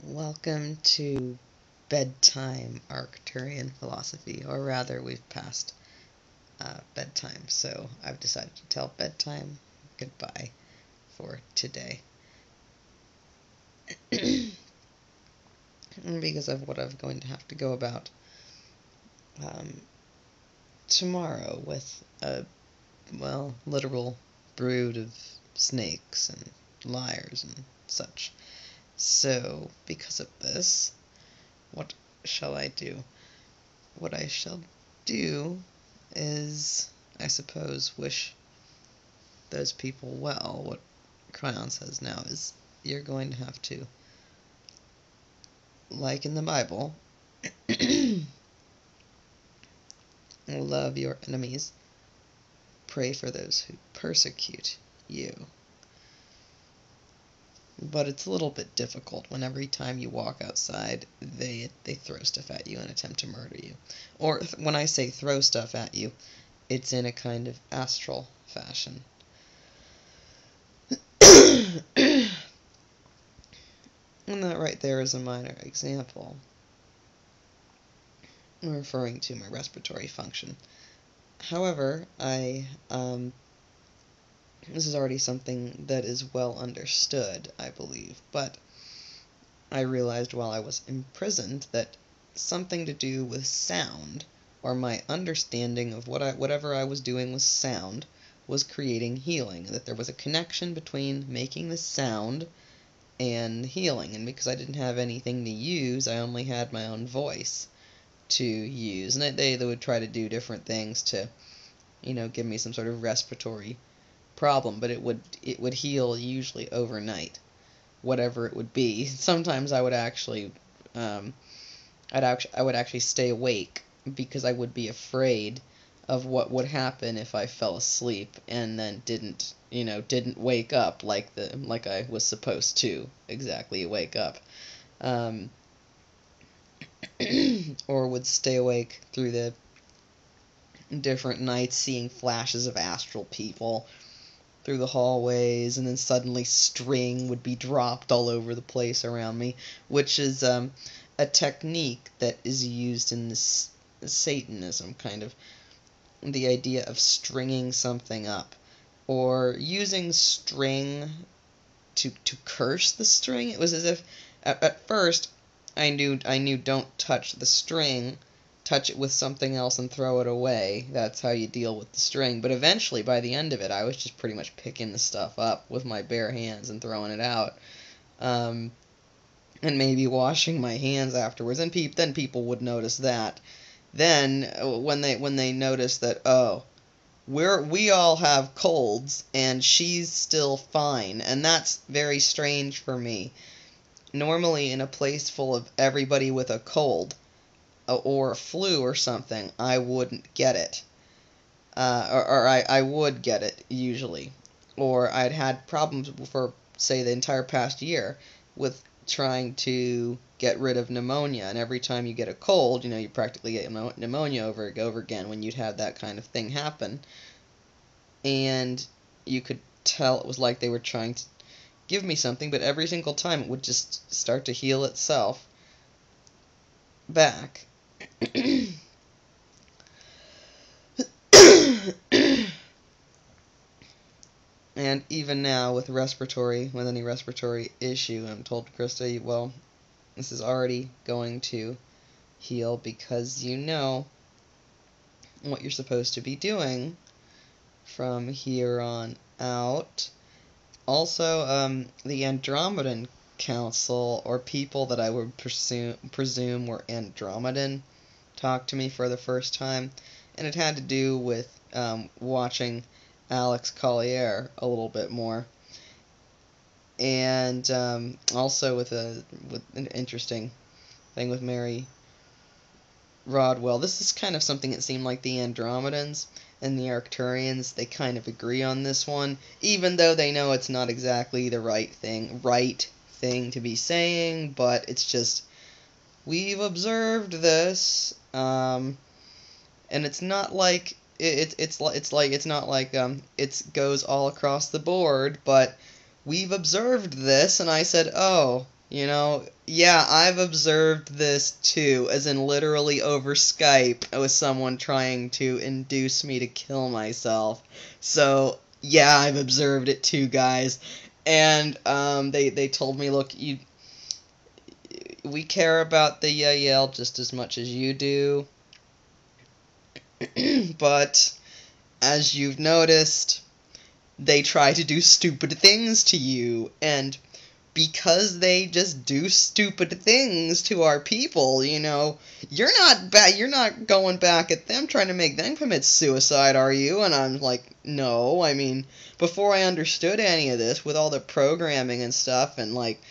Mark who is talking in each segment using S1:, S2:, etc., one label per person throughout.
S1: Welcome to Bedtime Arcturian Philosophy, or rather, we've passed bedtime, so I've decided to tell bedtime goodbye for today. Because of what I'm going to have to go about tomorrow with a, literal brood of snakes and liars and such. So, because of this, what shall I do? What I shall do is, I suppose, wish those people well. What Cryon says now is, you're going to have to, like in the Bible, love your enemies, pray for those who persecute you. But it's a little bit difficult when every time you walk outside, they throw stuff at you and attempt to murder you. Or when I say throw stuff at you, it's in a kind of astral fashion. And that right there is a minor example, referring to my respiratory function. However, this is already something that is well understood, I believe, but I realized while I was imprisoned that something to do with sound, or my understanding of whatever I was doing with sound, was creating healing, that there was a connection between making the sound and healing, and because I didn't have anything to use, I only had my own voice to use, and they would try to do different things to, give me some sort of respiratory problem, but it would heal usually overnight, whatever it would be. Sometimes I would actually, I would actually stay awake because I would be afraid of what would happen if I fell asleep and then didn't wake up like I was supposed to exactly wake up, or would stay awake through the different nights, seeing flashes of astral people through the hallways, and then suddenly string would be dropped all over the place around me, which is a technique that is used in this Satanism, kind of the idea of stringing something up, or using string to curse the string. It was as if at first I knew don't touch the string, touch it with something else and throw it away. That's how you deal with the string. But eventually, by the end of it, I was just pretty much picking the stuff up with my bare hands and throwing it out. And maybe washing my hands afterwards. And then people would notice that. Then, when they notice that, oh, we all have colds, and she's still fine, and that's very strange for me. Normally, in a place full of everybody with a cold, or a flu or something, I wouldn't get it. Or I would get it, usually. Or I'd had problems for, say, the entire past year with trying to get rid of pneumonia. And every time you get a cold, you practically get pneumonia over again when you'd have that kind of thing happen. And you could tell it was like they were trying to give me something, but every single time it would just start to heal itself back. And even now, with any respiratory issue, I'm told, Krista, well, this is already going to heal because you know what you're supposed to be doing from here on out. Also, the Andromedan Council, or people that I would presume were Andromedan, talked to me for the first time, and it had to do with watching Alex Collier a little bit more, and also with an interesting thing with Mary Rodwell. This is kind of something that seemed like the Andromedans and the Arcturians, they kind of agree on this one, even though they know it's not exactly the right thing to be saying, but it's just, we've observed this, and it's not like it's not like it goes all across the board, but we've observed this. And I said, oh Yeah, I've observed this too, as in literally over Skype with someone trying to induce me to kill myself. So, yeah, I've observed it too, guys. And they told me, look, we care about the Yael just as much as you do, but as you've noticed, they try to do stupid things to you, and because they just do stupid things to our people, you're not going back at them trying to make them commit suicide, are you? And I'm like, no. I mean, before I understood any of this, with all the programming and stuff, and like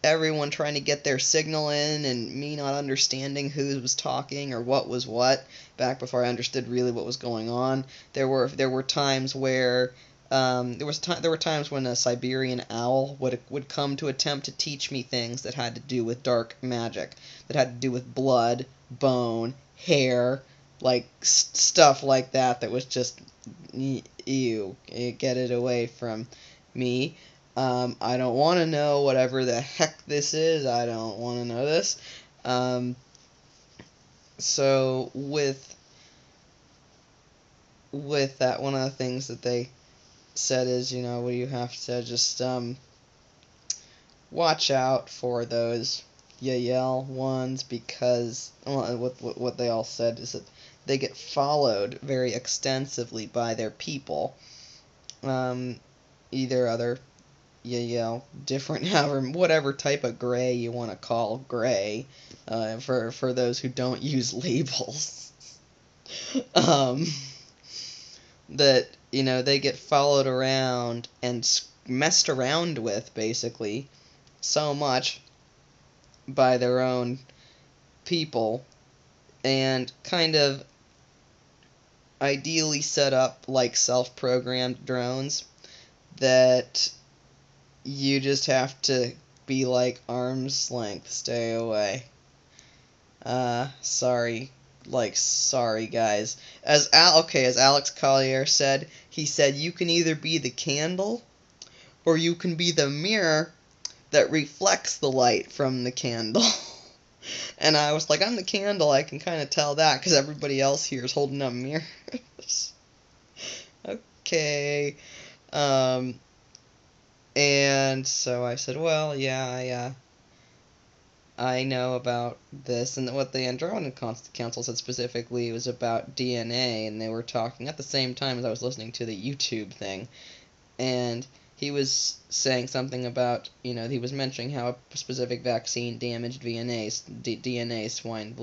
S1: everyone trying to get their signal in, and me not understanding who was talking or what was what, back before I understood really what was going on, there were times where there were times when a Siberian owl would come to attempt to teach me things that had to do with dark magic, that had to do with blood, bone, hair, like stuff like that. That was just ew. Get it away from me. I don't want to know whatever the heck this is. I don't want to know this. So with that, one of the things that they said is, well, you have to just watch out for those Yael ones, because what they all said is that they get followed very extensively by their people. Either other different, however, whatever type of gray you want to call gray, for those who don't use labels. um, that, they get followed around and messed around with, basically, so much by their own people, and kind of ideally set up like self-programmed drones that you just have to be like, arm's length, stay away. Sorry. Sorry, guys. As Alex Collier said, he said, you can either be the candle, or you can be the mirror that reflects the light from the candle. And I was like, I'm the candle, I can kind of tell that, because everybody else here is holding up mirrors. Okay. And so I said, well, yeah, I know about this. And what the Andromedan Council said specifically was about DNA, and they were talking at the same time as I was listening to the YouTube thing. And he was saying something about, he was mentioning how a specific vaccine damaged DNA, swine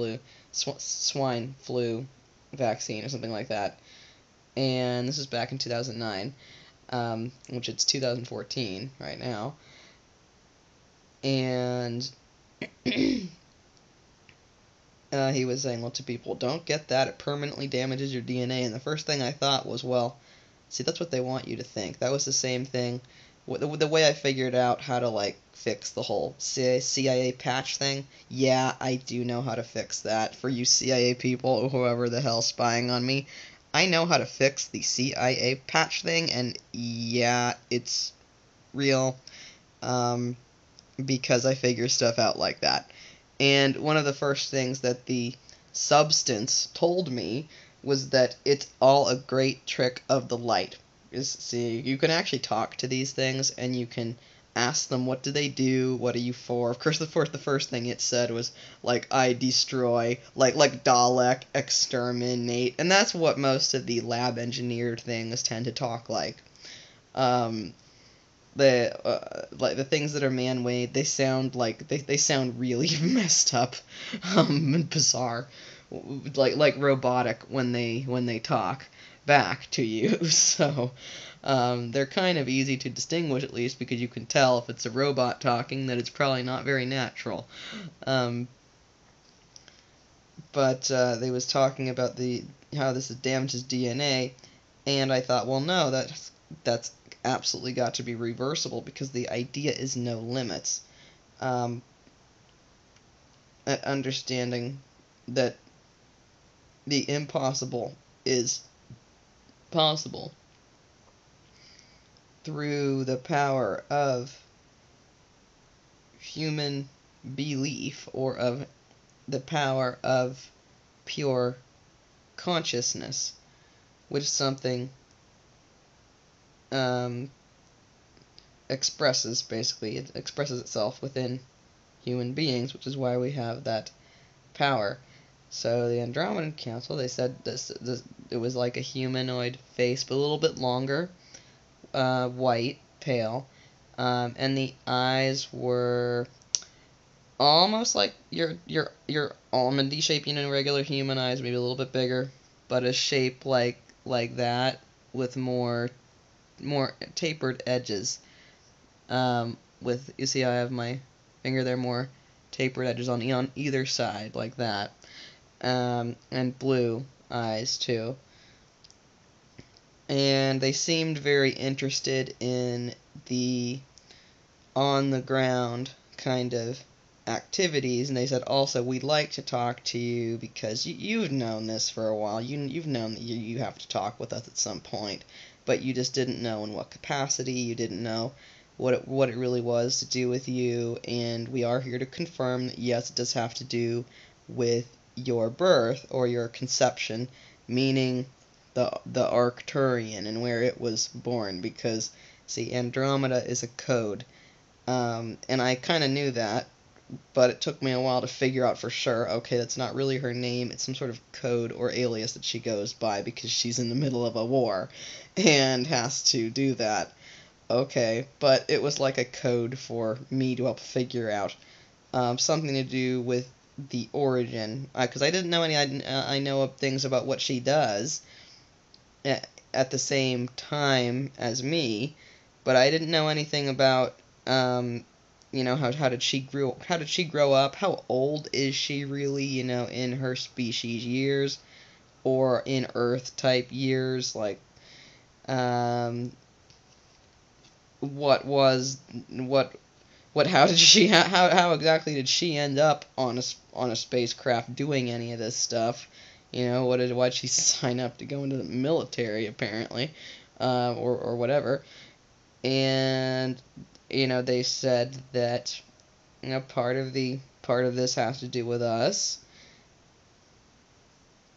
S1: flu vaccine or something like that. And this was back in 2009, which it's 2014 right now. And he was saying, well, to people, don't get that, it permanently damages your DNA. And the first thing I thought was, well, see, that's what they want you to think. That was the same thing. The way I figured out how to, fix the whole CIA patch thing, yeah, I do know how to fix that. For you CIA people, or whoever the hell spying on me, I know how to fix the CIA patch thing, and yeah, it's real, because I figure stuff out like that. And one of the first things that the substance told me was that it's all a great trick of the light. See, you can actually talk to these things, and you can ask them, what do they do, what are you for? Of course, the first thing it said was, I destroy, like Dalek, exterminate, and that's what most of the lab-engineered things tend to talk like. The things that are man-made, they sound they sound really messed up, and bizarre, like robotic when they talk back to you. So they're kind of easy to distinguish, at least, because you can tell if it's a robot talking that it's probably not very natural. But they was talking about how this damages DNA, and I thought, well, no, that's absolutely got to be reversible, because the idea is no limits. Understanding that the impossible is possible through the power of human belief or of the power of pure consciousness, which is something it expresses itself within human beings, which is why we have that power. So the Andromedan Council, they said this it was like a humanoid face, but a little bit longer, white, pale, and the eyes were almost like your almondy shape, regular human eyes, maybe a little bit bigger, but a shape like that with more tapered edges. With you see, I have my finger there, more tapered edges on either side like that, and blue eyes too. And they seemed very interested in the on the ground kind of activities, and they said also, we'd like to talk to you because you've known this for a while. You've known that you have to talk with us at some point, but you just didn't know in what capacity. You didn't know what it really was to do with you, and we are here to confirm that yes, it does have to do with your birth or your conception, meaning the Arcturian and where it was born, because see, Andromeda is a code. And I kind of knew that, but it took me a while to figure out for sure, okay, that's not really her name, it's some sort of code or alias that she goes by because she's in the middle of a war and has to do that. Okay, but it was like a code for me to help figure out something to do with the origin, because I didn't know any, I know of things about what she does at the same time as me, but I didn't know anything about how did she grow up? How old is she really, in her species years or in Earth type years? Like, what was how did she how exactly did she end up on a spacecraft doing any of this stuff? Why'd she sign up to go into the military apparently, or whatever? And they said that part of this has to do with us.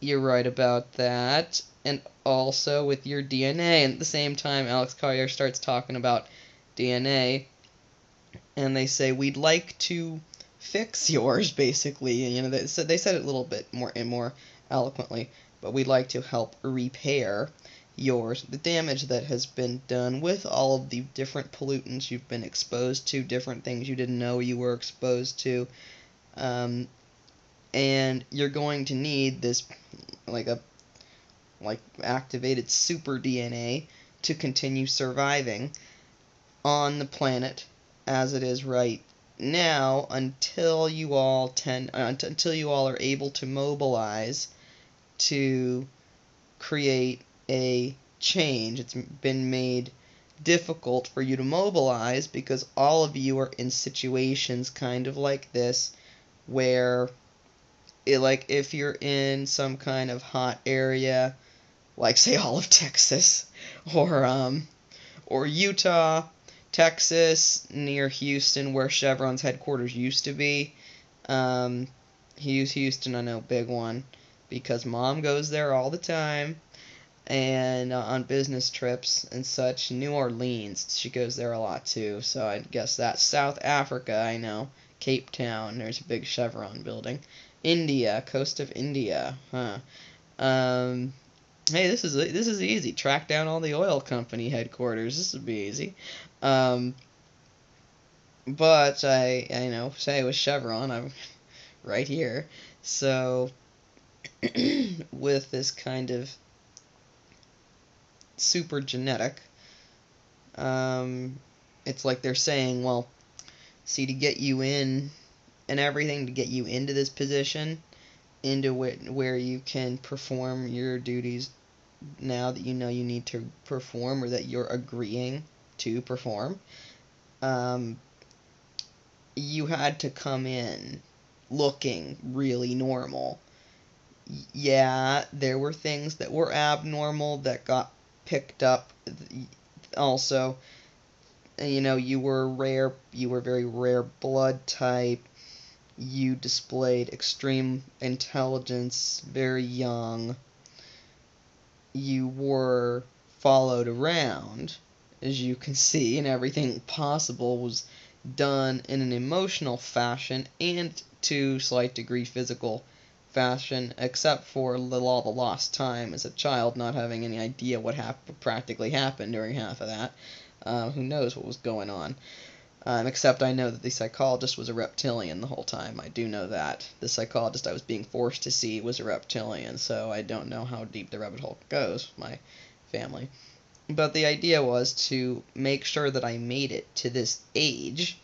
S1: You're right about that, and also with your DNA. And at the same time, Alex Collier starts talking about DNA, and they say, we'd like to fix yours, basically. And they said it a little bit more eloquently, but we'd like to help repair yours, the damage that has been done with all of the different pollutants you've been exposed to, different things you didn't know you were exposed to, and you're going to need this like activated super DNA to continue surviving on the planet as it is right now until you all are able to mobilize to create a change. It's been made difficult for you to mobilize because all of you are in situations kind of like this where like if you're in some kind of hot area, like say all of Texas or Utah, Texas near Houston where Chevron's headquarters used to be. Houston, I know, big one, because Mom goes there all the time, and on business trips and such. New Orleans, she goes there a lot too, so I guess that's South Africa, I know. Cape Town, there's a big Chevron building. India, coast of India, huh. Hey, this is easy. Track down all the oil company headquarters. This would be easy. But I say with Chevron, I'm right here. So with this kind of super genetic, it's like they're saying, well, see, to get you in and everything, to get you into this position, into where you can perform your duties now that you know you need to perform, or that you're agreeing to perform, you had to come in looking really normal. Yeah, there were things that were abnormal that got picked up also, you were very rare blood type, you displayed extreme intelligence, very young, you were followed around, as you can see, and everything possible was done in an emotional fashion and to a slight degree physical fashion, except for all the lost time as a child, not having any idea what practically happened during half of that. Who knows what was going on? Except I know that the psychologist was a reptilian the whole time. I do know that. The psychologist I was being forced to see was a reptilian, so I don't know how deep the rabbit hole goes, my family. But the idea was to make sure that I made it to this age.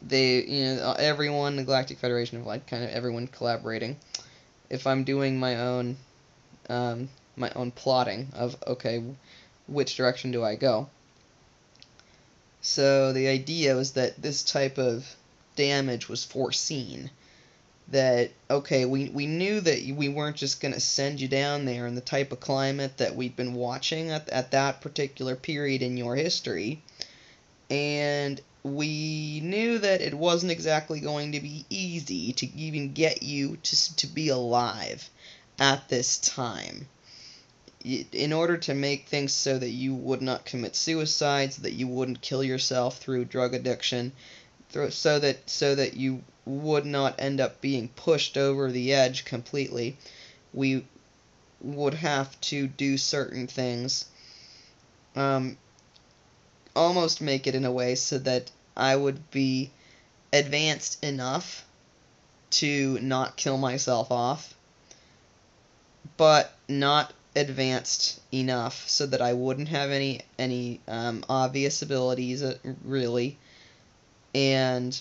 S1: Everyone, the Galactic Federation of Light, kind of everyone collaborating. If I'm doing my own plotting of, okay, which direction do I go? So the idea was that this type of damage was foreseen. That, okay, we knew that we weren't just going to send you down there in the type of climate that we'd been watching at that particular period in your history. And we knew that it wasn't exactly going to be easy to even get you to be alive at this time. In order to make things so that you would not commit suicide, so that you wouldn't kill yourself through drug addiction, so that you would not end up being pushed over the edge completely, we would have to do certain things, almost make it in a way so that I would be advanced enough to not kill myself off, but not advanced enough so that I wouldn't have any obvious abilities, really, and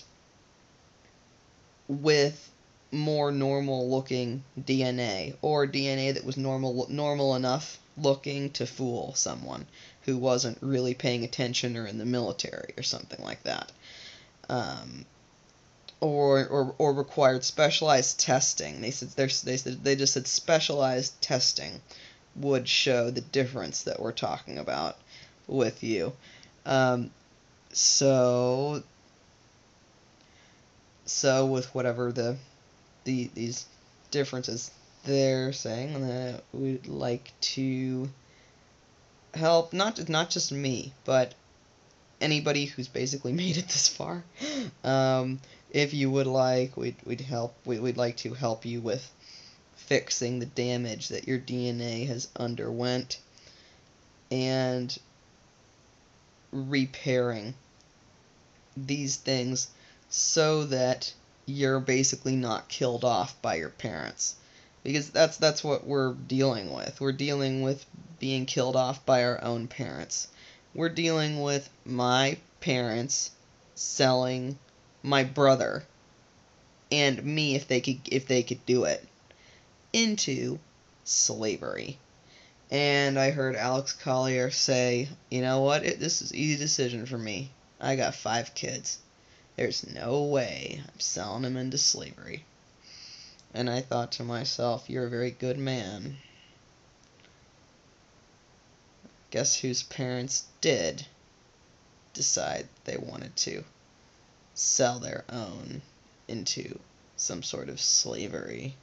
S1: with more normal looking DNA, or DNA that was normal enough looking to fool someone who wasn't really paying attention or in the military or something like that. Or required specialized testing. They just said specialized testing would show the difference that we're talking about with you. So with whatever these differences they're saying, that we'd like to help not just me, but anybody who's basically made it this far. If you would like, we'd like to help you with fixing the damage that your DNA has underwent and repairing these things so that you're basically not killed off by your parents. Because that's what we're dealing with. We're dealing with being killed off by our own parents. We're dealing with my parents selling my brother and me, if they could do it, into slavery. And I heard Alex Collier say, you know what, this is an easy decision for me. I got 5 kids. There's no way I'm selling them into slavery. And I thought to myself, you're a very good man. Guess whose parents did decide they wanted to sell their own into some sort of slavery?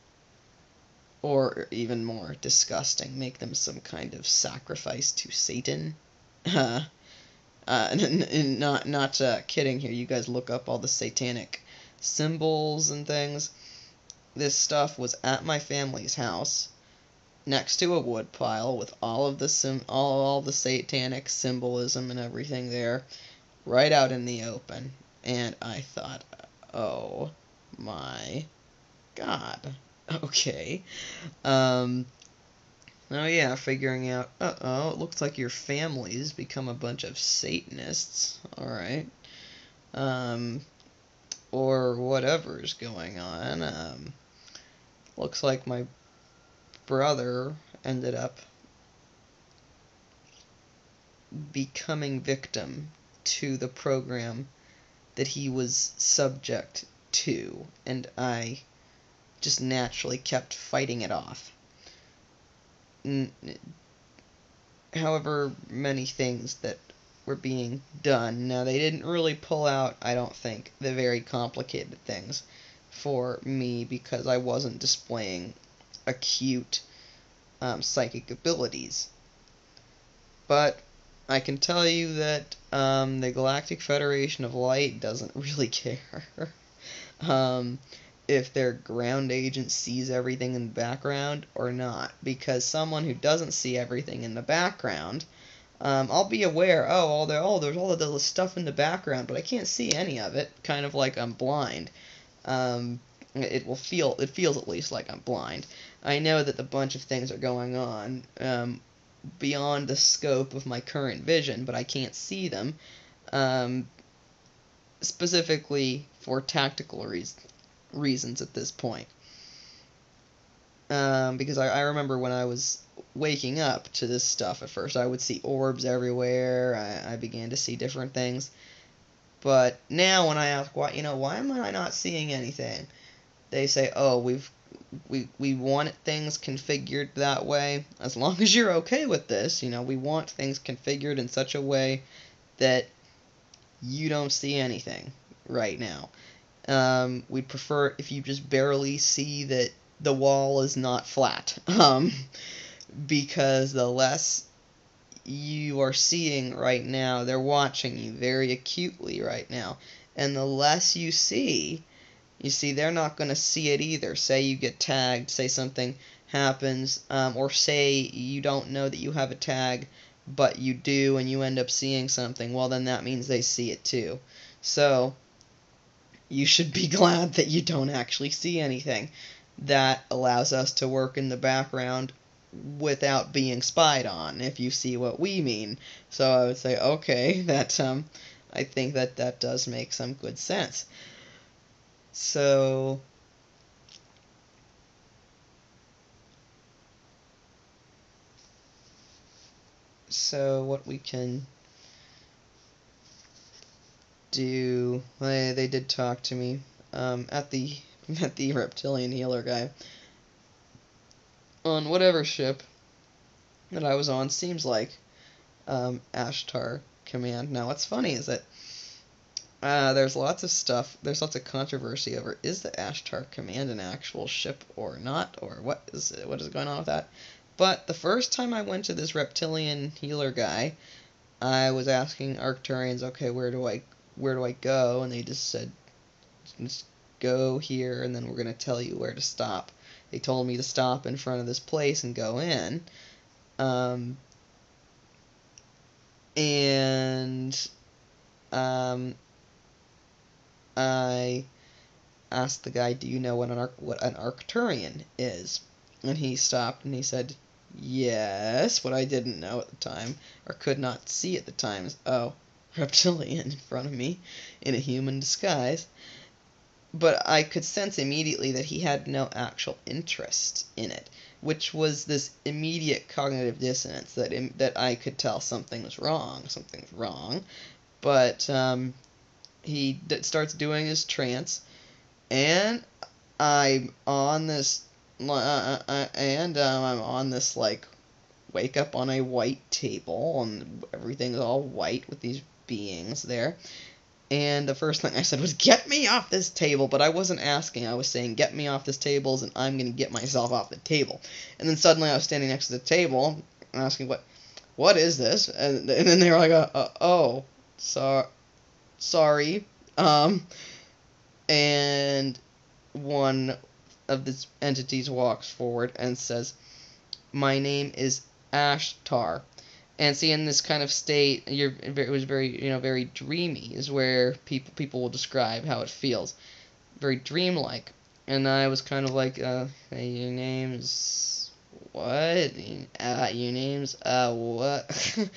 S1: Or even more disgusting, make them some kind of sacrifice to Satan? Not kidding here. You guys look up all the satanic symbols and things. This stuff was at my family's house, next to a wood pile with all of the all the satanic symbolism and everything there, right out in the open. And I thought, oh my God. Okay. Oh yeah, figuring out, it looks like your family's become a bunch of Satanists. Alright. Or whatever's going on. Looks like my brother ended up becoming victim to the program that he was subject to, and I just naturally kept fighting it off. However many things that were being done. Now, they didn't really pull out, I don't think, the very complicated things for me because I wasn't displaying acute psychic abilities. But I can tell you that the Galactic Federation of Light doesn't really care if their ground agent sees everything in the background or not. Because someone who doesn't see everything in the background, I'll be aware, there's all of this stuff in the background, but I can't see any of it, kind of like I'm blind. It feels at least like I'm blind. I know that a bunch of things are going on beyond the scope of my current vision, but I can't see them, specifically for tactical reasons at this point. Because I remember when I was waking up to this stuff at first, I would see orbs everywhere, I began to see different things, but now when I ask, why am I not seeing anything? They say, oh, we want things configured that way. As long as you're okay with this, we want things configured in such a way that you don't see anything right now. We'd prefer if you just barely see that the wall is not flat. Because the less you are seeing right now, they're watching you very acutely right now. And the less you see, they're not going to see it either. Say you get tagged, say something happens, or say you don't know that you have a tag, but you do, and you end up seeing something, well, then that means they see it too. So, you should be glad that you don't actually see anything. That allows us to work in the background without being spied on, if you see what we mean. So I would say, okay, I think that does make some good sense. So what we can do, they did talk to me at the reptilian healer guy on whatever ship that I was on. Seems like Ashtar Command. Now what's funny is that there's lots of controversy over, is the Ashtar Command an actual ship or not, or what is going on with that. But the first time I went to this reptilian healer guy, I was asking Arcturians, okay, where do I go? And they just said, just go here, and then we're going to tell you where to stop. They told me to stop in front of this place and go in. I asked the guy, do you know what an Arcturian is? And he stopped and he said, yes. What I didn't know at the time, or could not see at the time, is, oh, reptilian in front of me in a human disguise. But I could sense immediately that he had no actual interest in it, which was this immediate cognitive dissonance that I could tell something's wrong. But he starts doing his trance, and I'm on this, like, wake up on a white table, and everything's all white with these beings there. And the first thing I said was, get me off this table, but I wasn't asking, I was saying, get me off this table, and I'm going to get myself off the table. And then suddenly I was standing next to the table, and asking, what is this? And then they were like, sorry. And one of the entities walks forward and says, my name is Ashtar. And see, in this kind of state, it was very, very dreamy, is where people will describe how it feels. Very dreamlike. And I was kind of like, hey, your name's what? Your name's, what?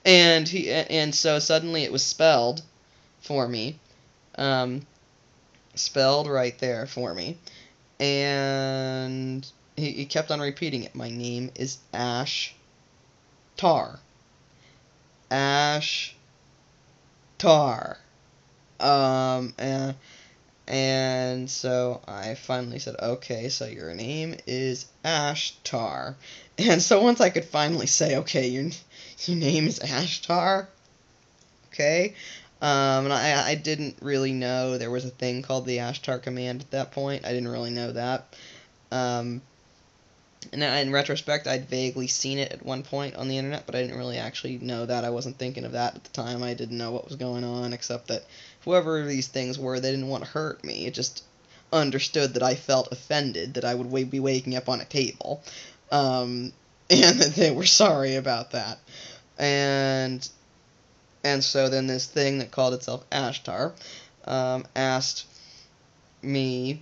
S1: and so suddenly it was spelled for me. Spelled right there for me. And he kept on repeating it. My name is Ashtar. Ashtar. And so I finally said, okay, so your name is Ashtar. And so once I could finally say, okay, your name is Ashtar, okay. And I didn't really know there was a thing called the Ashtar command at that point. I didn't really know that. Um, and in retrospect, I'd vaguely seen it at one point on the internet, but I didn't really actually know that. I wasn't thinking of that at the time. I didn't know what was going on, except that whoever these things were, they didn't want to hurt me. It just understood that I felt offended that I would be waking up on a table, and that they were sorry about that. And so then this thing that called itself Ashtar asked me,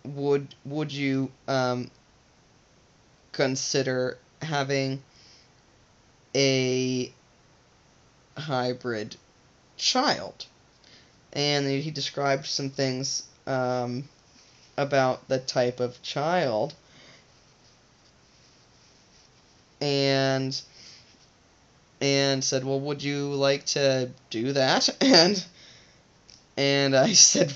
S1: would you consider having a hybrid child? And he described some things about the type of child, and said, well, would you like to do that? And I said,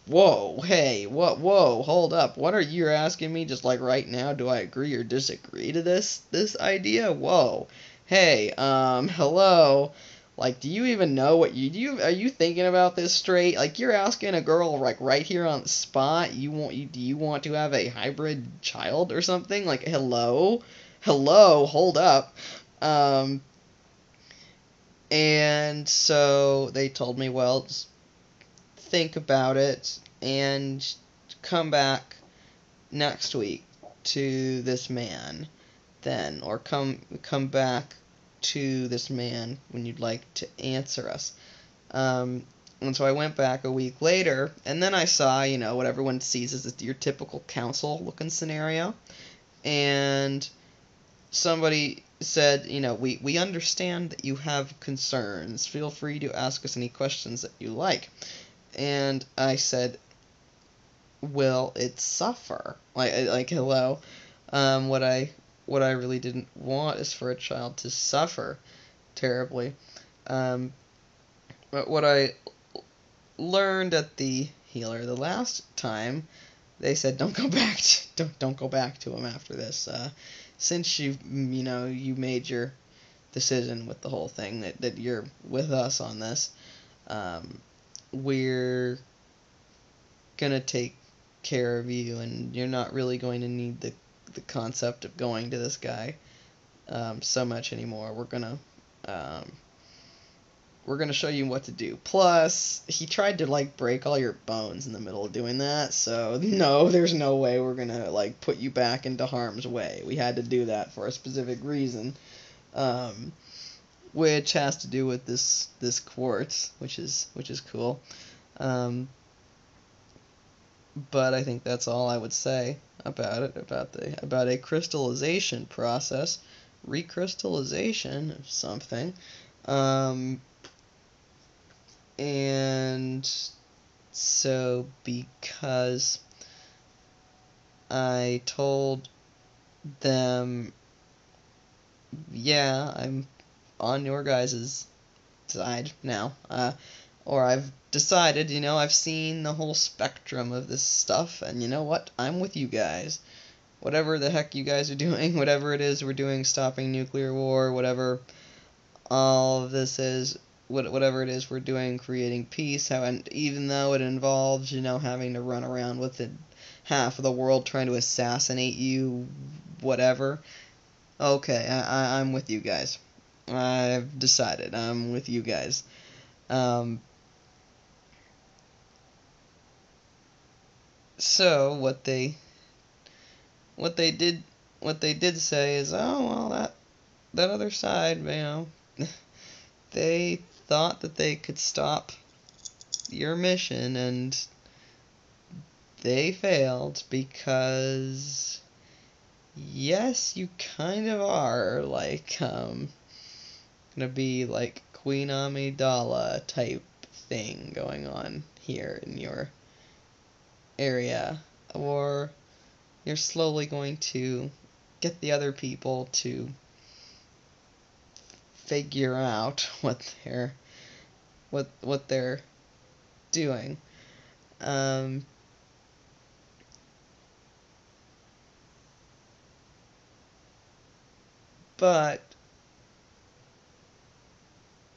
S1: whoa, hey, whoa, hold up. What are you asking me just like right now? Do I agree or disagree to this idea? Whoa. Hey, hello. Like, do you even know what are you thinking about this straight? Like, you're asking a girl like right here on the spot, do you want to have a hybrid child or something? Like, hello, hold up. And so they told me, well, just think about it and come back next week to this man then, or come back to this man when you'd like to answer us. And so I went back a week later, and then I saw, what everyone sees as your typical council-looking scenario, and somebody said, we understand that you have concerns. Feel free to ask us any questions that you like. And I said, will it suffer? Like hello. What I really didn't want is for a child to suffer terribly. But what I learned at the healer the last time, they said, don't go back don't go back to him after this. Since you made your decision with the whole thing that you're with us on this, we're gonna take care of you, and you're not really going to need the concept of going to this guy so much anymore. We're gonna show you what to do. Plus, he tried to like break all your bones in the middle of doing that, so no, there's no way we're gonna like put you back into harm's way. We had to do that for a specific reason, which has to do with this quartz, which is cool. But I think that's all I would say about it, about a crystallization process, recrystallization of something. And so because I told them, yeah, I'm on your guys' side now, or I've decided, I've seen the whole spectrum of this stuff, and you know what? I'm with you guys. Whatever the heck you guys are doing, whatever it is we're doing, stopping nuclear war, whatever all of this is, whatever it is we're doing, creating peace, and even though it involves, having to run around with half of the world trying to assassinate you, whatever, okay, I'm with you guys. I've decided I'm with you guys. So what they did say is, oh well, that other side, they thought that they could stop your mission, and they failed because yes, you kind of are like gonna be like Queen Amidala type thing going on here in your area, or you're slowly going to get the other people to figure out what they're doing. But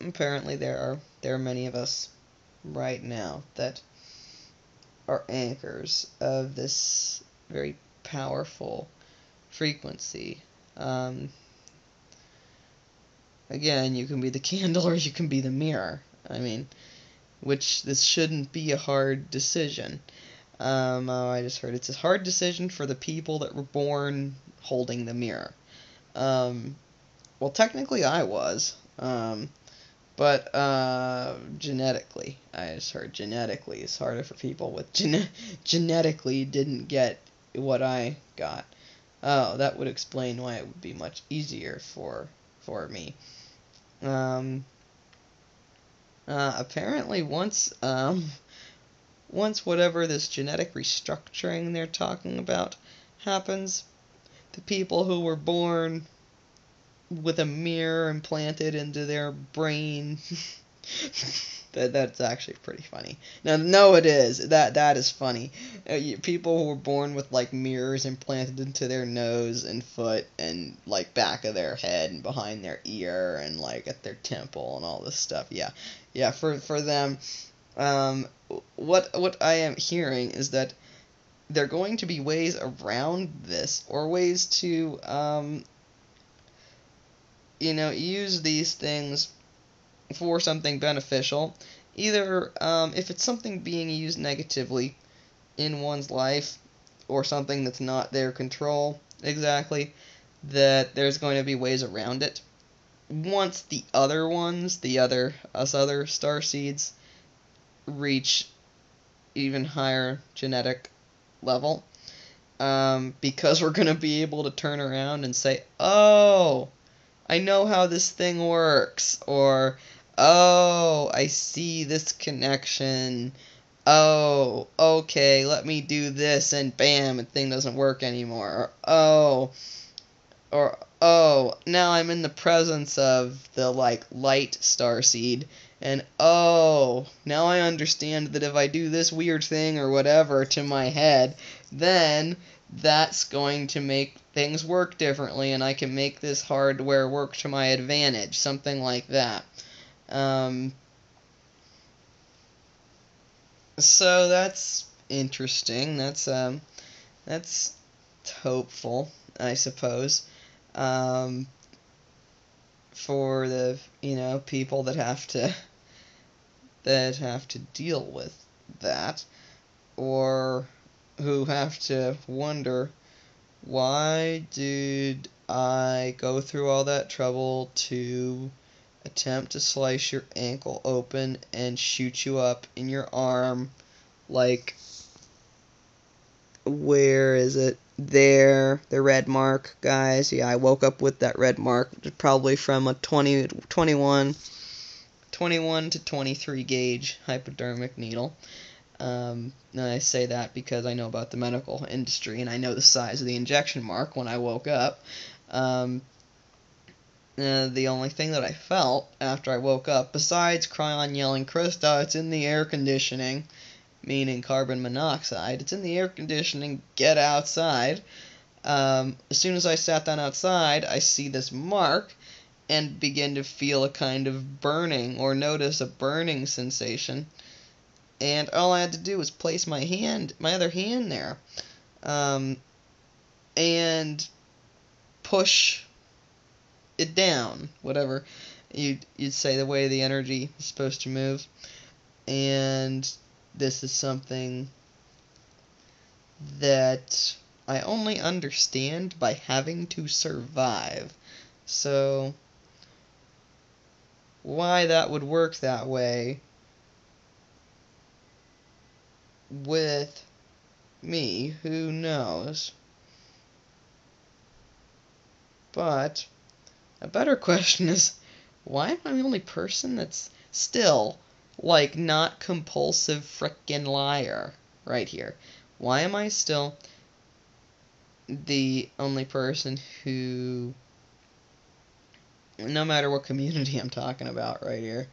S1: apparently there are many of us right now that are anchors of this very powerful frequency. Um, Again, you can be the candle or you can be the mirror. I mean, which this shouldn't be a hard decision. Oh, I just heard it's a hard decision for the people that were born holding the mirror. Well, technically I was. But genetically, I just heard genetically it's harder for people with genetically didn't get what I got. Oh, that would explain why it would be much easier for me. Um, Apparently, once whatever this genetic restructuring they're talking about happens, the people who were born with a mirror implanted into their brain. That's actually pretty funny. Now, no, it is. That is funny. People who were born with like mirrors implanted into their nose and foot and like back of their head and behind their ear and like at their temple and all this stuff. Yeah, yeah. For them, what I am hearing is that there are going to be ways around this or ways to use these things for something beneficial. Either if it's something being used negatively in one's life or something that's not their control exactly, that there's going to be ways around it. Once the other ones, us other starseeds, reach even higher genetic level, because we're going to be able to turn around and say, oh, I know how this thing works, or, oh, I see this connection, oh, okay, let me do this, and bam, the thing doesn't work anymore, or, now I'm in the presence of the, like, light starseed, and, oh, now I understand that if I do this weird thing or whatever to my head, then that's going to make things work differently, and I can make this hardware work to my advantage, something like that. So that's interesting. That's hopeful, I suppose, for the people that have to deal with that, or who have to wonder, why did I go through all that trouble to attempt to slice your ankle open and shoot you up in your arm? Like, where is it? There, the red mark, guys. Yeah, I woke up with that red mark, probably from a 21 to 23 gauge hypodermic needle. And I say that because I know about the medical industry, and I know the size of the injection mark when I woke up. The only thing that I felt after I woke up, besides Cryon yelling, Krista, it's in the air conditioning, meaning carbon monoxide, it's in the air conditioning, get outside. As soon as I sat down outside, I see this mark, and begin to feel a kind of burning, or notice a burning sensation. And all I had to do was place my other hand there, and push it down, whatever you'd say, the way the energy is supposed to move. And this is something that I only understand by having to survive. So why that would work that way with me, who knows? But a better question is, why am I the only person that's still, like, not compulsive frickin' liar right here? Why am I still the only person who, no matter what community I'm talking about right here,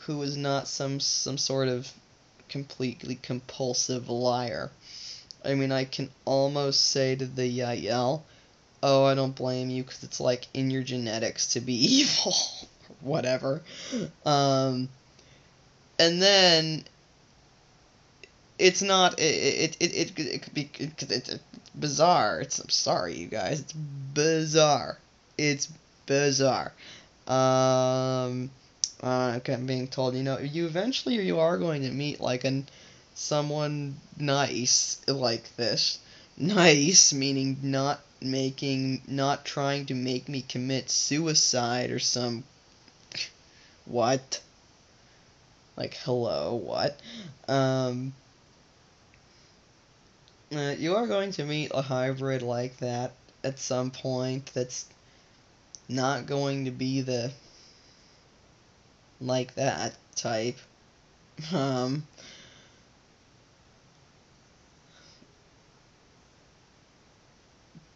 S1: who is not some sort of completely compulsive liar? I mean, I can almost say to the Yael, oh, I don't blame you, because it's like in your genetics to be evil, or whatever. And then it's not it could be it's bizarre. I'm sorry, you guys. It's bizarre. It's bizarre. I kept being told, you are going to meet like someone nice like this. Nice meaning not trying to make me commit suicide or some what? Like, hello, what? You are going to meet a hybrid like that at some point that's not going to be the like that type.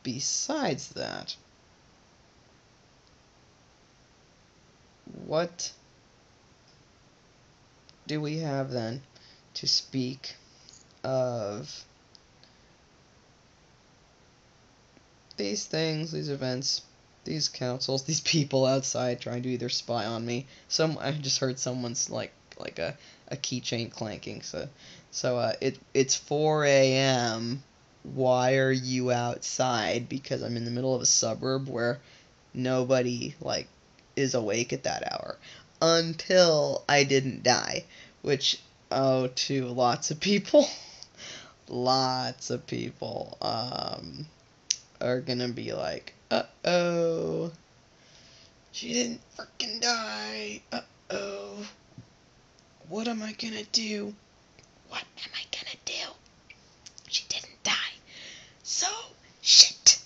S1: Besides that, what do we have then to speak of these things, these events, these councils, these people outside trying to either spy on me? I just heard someone's like a keychain clanking. So it's 4 a.m. Why are you outside? Because I'm in the middle of a suburb where nobody is awake at that hour until I didn't die, which to lots of people, lots of people are gonna be like, uh-oh, she didn't freaking die. Uh-oh, what am I gonna do? What am I gonna do? She didn't die. So, shit.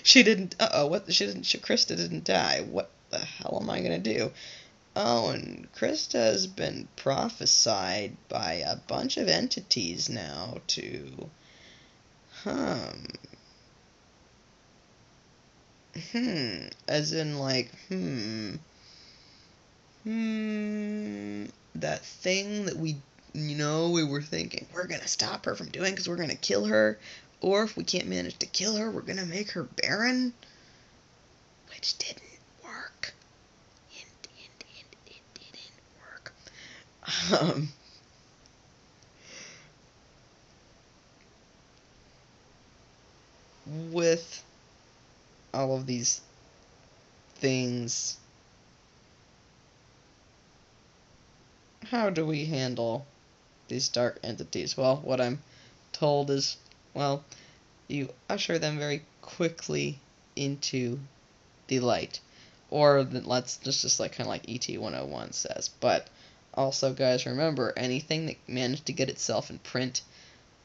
S1: She didn't, Krista didn't die. What the hell am I gonna do? Oh, and Krista has been prophesied by a bunch of entities now to, as in that thing that we were thinking we're gonna stop her from doing because we're gonna kill her, or if we can't manage to kill her, we're gonna make her barren, which didn't work. It didn't work. With all of these things, how do we handle these dark entities? Well, what I'm told is, you usher them very quickly into the light. Or let's just kind of like ET 101 says. But also, guys, remember, anything that managed to get itself in print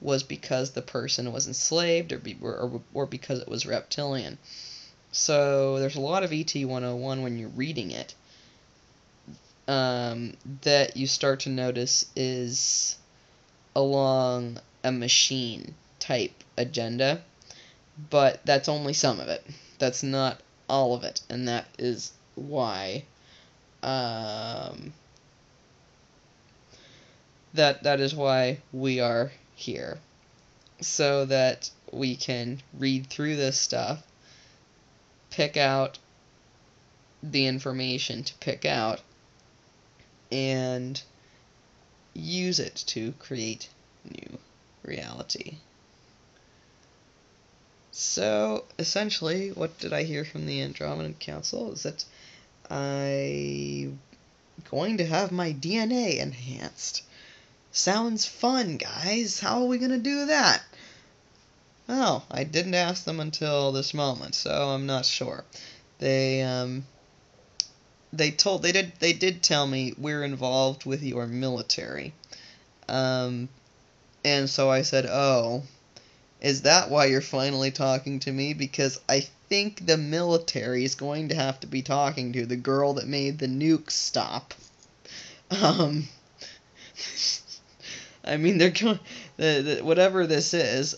S1: was because the person was enslaved or because it was reptilian. So there's a lot of ET 101 when you're reading it that you start to notice is along a machine type agenda, but that's only some of it. That's not all of it, and that is why that is why we are here, so that we can read through this stuff, pick out the information to pick out, and use it to create new reality. So, essentially, what did I hear from the Andromedan Council is that I'm going to have my DNA enhanced. Sounds fun, guys. How are we going to do that? Oh, I didn't ask them until this moment, so I'm not sure. They did tell me we're involved with your military. And so I said, "Oh, is that why you're finally talking to me? Because I think the military is going to have to be talking to the girl that made the nuke stop." I mean, they're going, whatever this is,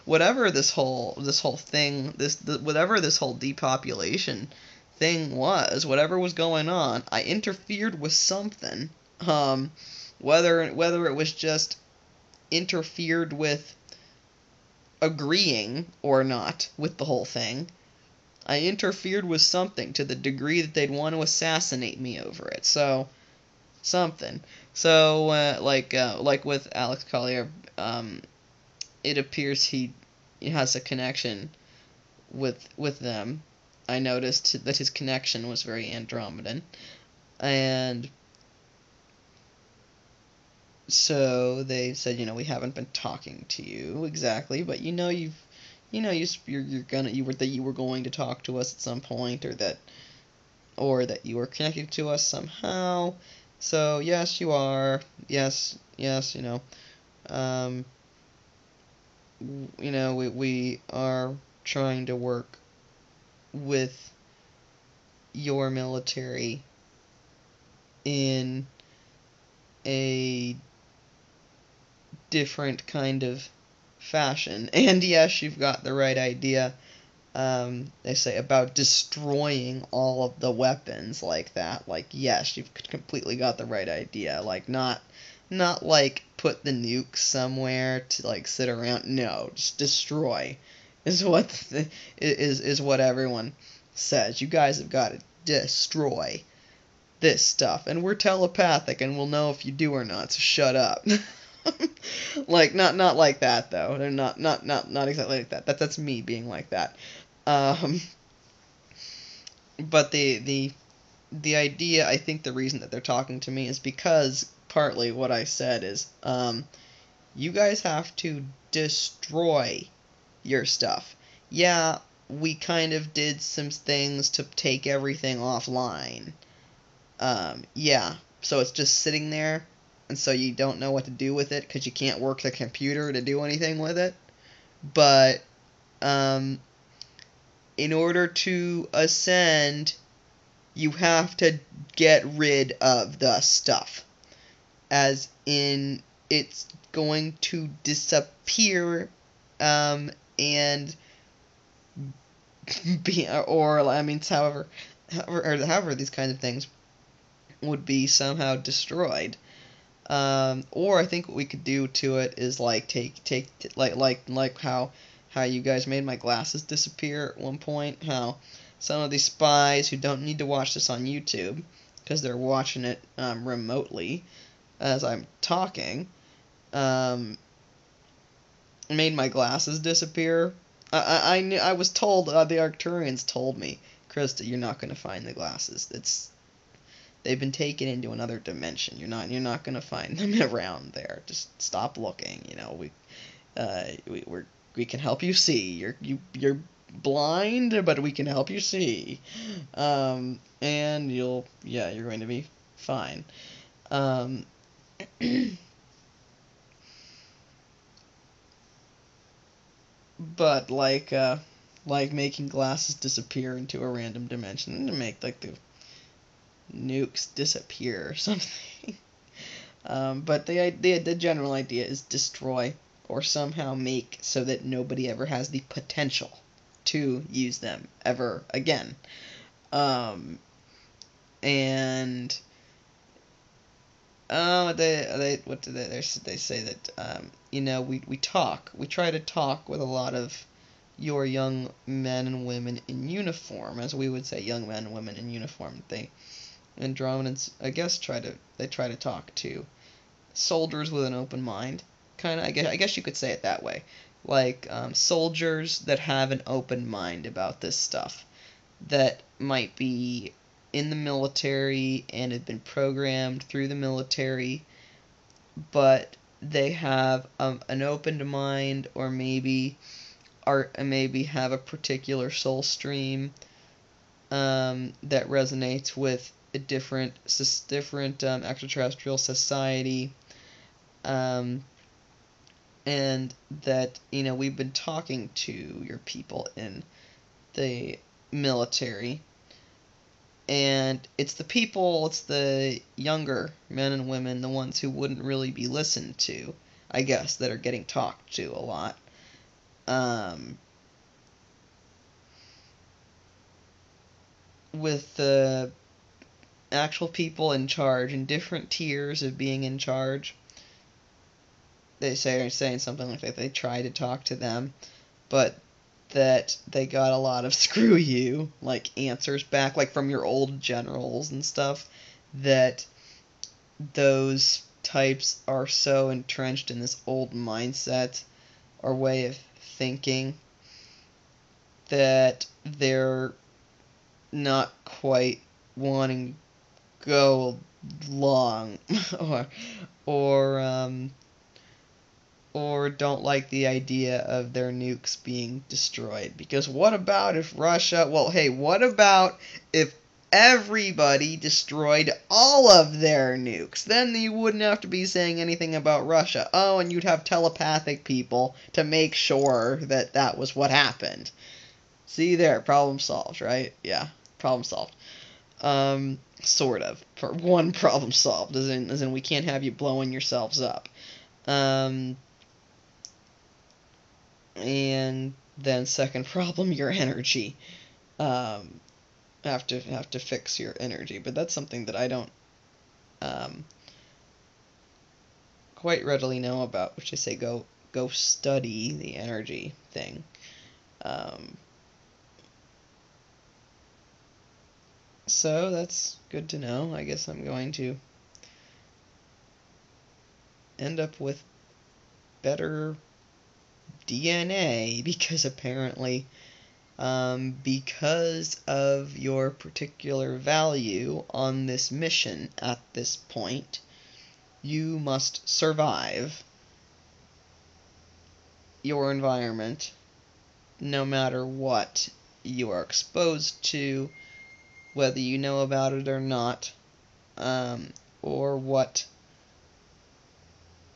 S1: whatever this whole thing, whatever this whole depopulation thing was, whatever was going on, I interfered with something. Whether it was just interfered with agreeing or not with the whole thing, I interfered with something to the degree that they'd want to assassinate me over it. So, something. So, like with Alex Collier, it appears he has a connection with them. I noticed that his connection was very Andromedan, and so they said, we haven't been talking to you exactly, but you were going to talk to us at some point, or that you were connected to us somehow. So yes, you are. Yes, yes. Um, we are trying to work with your military in a different kind of fashion. And yes, you've got the right idea. They say about destroying all of the weapons like that. Like, yes, you've completely got the right idea. Like, not like put the nukes somewhere to like sit around. No, just destroy is is what everyone says. You guys have got to destroy this stuff, and we're telepathic, and we'll know if you do or not. So shut up. Like, not like that though. They're not exactly like that. That's me being like that. Um, but the idea, I think the reason that they're talking to me is because partly what I said is, you guys have to destroy your stuff. Yeah, we kind of did some things to take everything offline. Yeah, so it's just sitting there, and so you don't know what to do with it because you can't work the computer to do anything with it. But, in order to ascend, you have to get rid of the stuff. As in, it's going to disappear, and be, or, I mean, however these kinds of things would be somehow destroyed. Or I think what we could do to it is like take like how you guys made my glasses disappear at one point. How some of these spies who don't need to watch this on YouTube because they're watching it remotely as I'm talking, made my glasses disappear. I knew, I was told, the Arcturians told me, Krista, you're not going to find the glasses. They've been taken into another dimension. You're not going to find them around there. Just stop looking. We can help you see. You're blind, but we can help you see. And you're going to be fine. But like making glasses disappear into a random dimension to make like the nukes disappear or something. But the general idea is destroy or somehow make so that nobody ever has the potential to use them ever again. And they say that we try to talk with a lot of your young men and women in uniform, as we would say, young men and women in uniform. Andromedans, I guess, try to talk to soldiers with an open mind, kind of. I guess you could say it that way, like soldiers that have an open mind about this stuff, that might be in the military and have been programmed through the military, but they have an open mind, or maybe have a particular soul stream that resonates with a different extraterrestrial society, and that we've been talking to your people in the military, and it's the younger men and women, the ones who wouldn't really be listened to, I guess, that are getting talked to a lot. With the actual people in charge in different tiers of being in charge, are saying something like that. They try to talk to them, but that they got a lot of screw you, like, answers back, like, from your old generals and stuff, that those types are so entrenched in this old mindset or way of thinking that they're not quite wanting to go long or or um or don't like the idea of their nukes being destroyed. Because what about if Russia... Well, hey, what about if everybody destroyed all of their nukes? Then you wouldn't have to be saying anything about Russia. Oh, and you'd have telepathic people to make sure that that was what happened. See there, problem solved, right? Yeah, problem solved. Sort of. For one, problem solved, as in we can't have you blowing yourselves up. And then second problem, your energy. Have to fix your energy, but that's something that I don't quite readily know about, which I say go study the energy thing. So that's good to know. I guess I'm going to end up with better DNA because apparently, because of your particular value on this mission at this point, you must survive your environment no matter what you are exposed to, whether you know about it or not, or what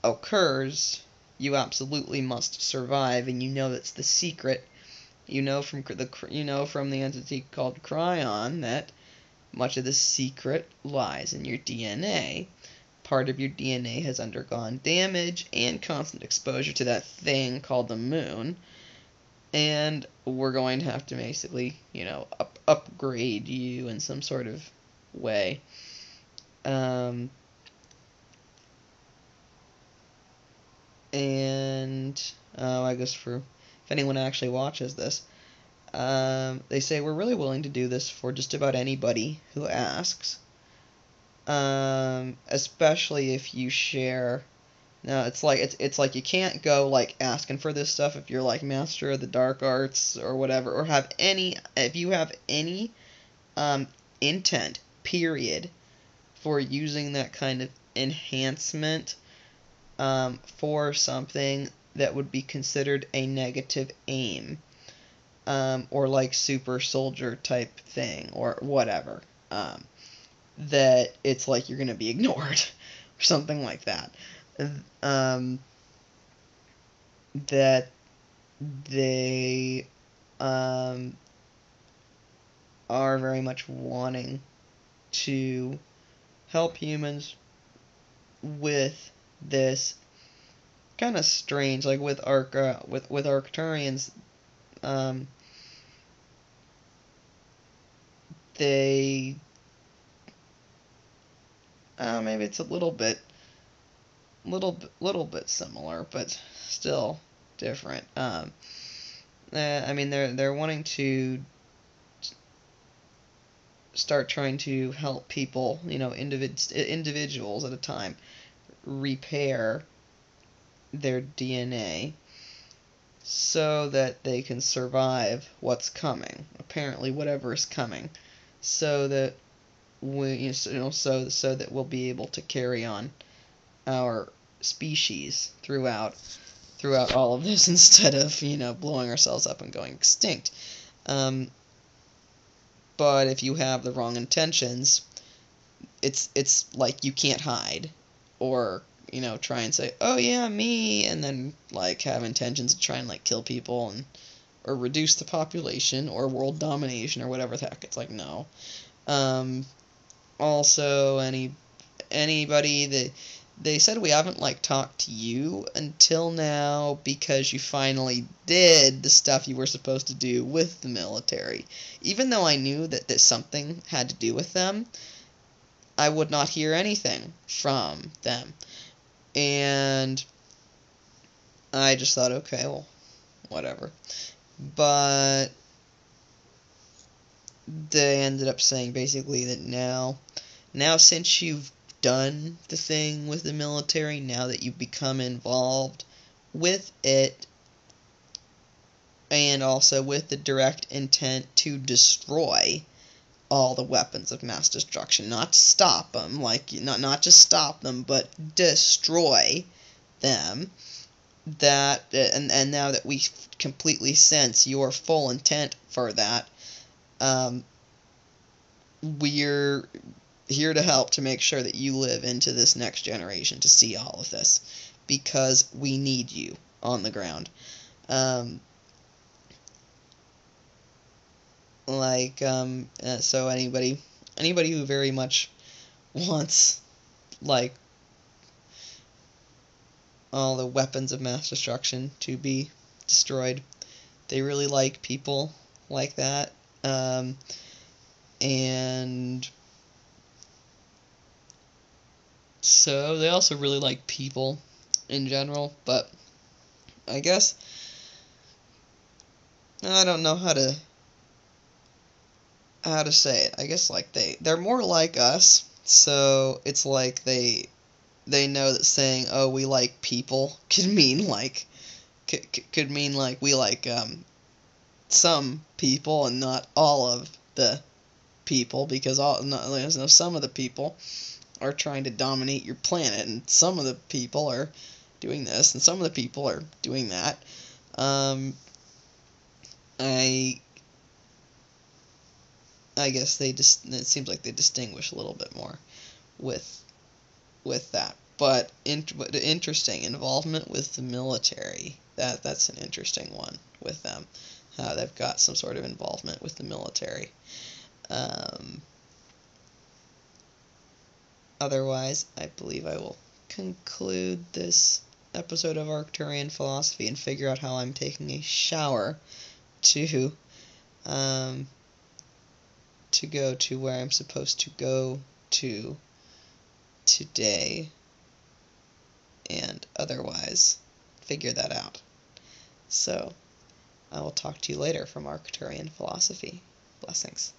S1: occurs. You absolutely must survive, and you know that's the secret. You know from the entity called Cryon that much of the secret lies in your DNA. Part of your DNA has undergone damage and constant exposure to that thing called the moon, and we're going to have to basically, upgrade you in some sort of way. I guess if anyone actually watches this, they say we're really willing to do this for just about anybody who asks, especially if you share. Now it's like you can't go like asking for this stuff if you're like master of the dark arts or whatever, or if you have any intent period for using that kind of enhancement for something that would be considered a negative aim, or like super soldier type thing or whatever, that it's like you're going to be ignored or something like that. That they are very much wanting to help humans with this kind of strange, like with Arcturians, they maybe it's a little bit similar, but still different. I mean, they're wanting to start trying to help people, individuals at a time, repair their DNA so that they can survive what's coming. Apparently, whatever is coming, so that so that we'll be able to carry on our species throughout all of this instead of blowing ourselves up and going extinct. But if you have the wrong intentions, it's like you can't hide, or try and say, oh yeah, me, and then like have intentions to try and like kill people or reduce the population or world domination or whatever the heck. It's like, no. Also, anybody that they said we haven't like talked to you until now because you finally did the stuff you were supposed to do with the military. Even though I knew that something had to do with them, I would not hear anything from them. And I just thought, okay, well, whatever. but they ended up saying basically that now since you've done the thing with the military, now that you've become involved with it, and also with the direct intent to destroy all the weapons of mass destruction, not to stop them, like not just stop them, but destroy them. That and now that we completely sense your full intent for that, we're here to help to make sure that you live into this next generation to see all of this, because we need you on the ground. So anybody who very much wants, like, all the weapons of mass destruction to be destroyed, they really like people like that, and so they also really like people in general. But I guess I don't know how to say it. I guess, like, they're more like us, so it's like they know that saying, "Oh, we like people," could mean like we like some people and not all of the people, because some of the people are trying to dominate your planet, and some of the people are doing this, and some of the people are doing that. I guess it seems like they distinguish a little bit more with that. But interesting involvement with the military. That's an interesting one with them. How they've got some sort of involvement with the military. Otherwise, I believe I will conclude this episode of Arcturian Philosophy and figure out how I'm taking a shower to go to where I'm supposed to go to today, and otherwise figure that out. So, I will talk to you later from Arcturian Philosophy. Blessings.